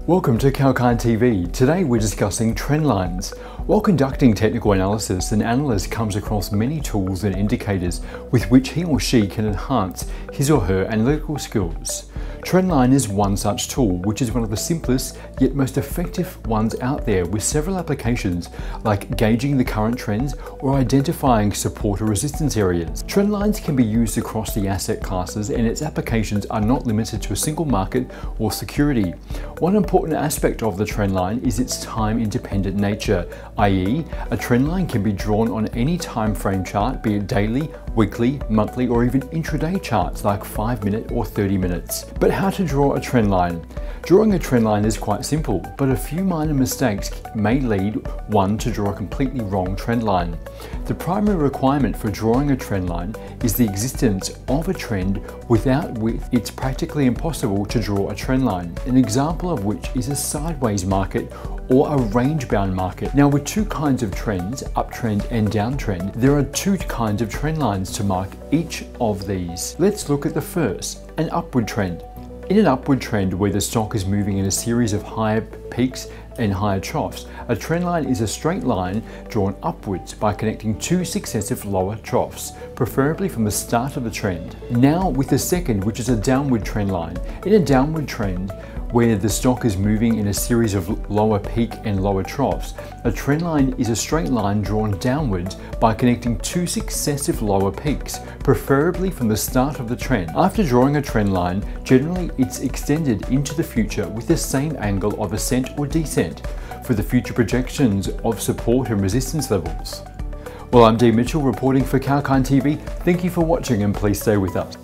Welcome to Kalkine TV. Today we're discussing trend lines. While conducting technical analysis, an analyst comes across many tools and indicators with which he or she can enhance his or her analytical skills. Trendline is one such tool, which is one of the simplest yet most effective ones out there, with several applications like gauging the current trends or identifying support or resistance areas. Trend lines can be used across the asset classes, and its applications are not limited to a single market or security. One important aspect of the trend line is its time-independent nature, i.e., a trend line can be drawn on any time frame chart, be it daily, weekly, monthly, or even intraday charts like 5-minute or 30 minutes. But how to draw a trend line? Drawing a trend line is quite simple, but a few minor mistakes may lead one to draw a completely wrong trend line. The primary requirement for drawing a trend line is the existence of a trend, without which it's practically impossible to draw a trend line. An example of which is a sideways market or a range-bound market. Now, with two kinds of trends, uptrend and downtrend, there are two kinds of trend lines to mark each of these. Let's look at the first, an upward trend. In an upward trend where the stock is moving in a series of higher peaks and higher troughs, a trend line is a straight line drawn upwards by connecting two successive lower troughs, preferably from the start of the trend. Now with the second, which is a downward trend line. In a downward trend, where the stock is moving in a series of lower peak and lower troughs, a trend line is a straight line drawn downwards by connecting two successive lower peaks, preferably from the start of the trend. After drawing a trend line, generally it's extended into the future with the same angle of ascent or descent for the future projections of support and resistance levels. Well, I'm Dean Mitchell reporting for Kalkine TV. Thank you for watching, and please stay with us.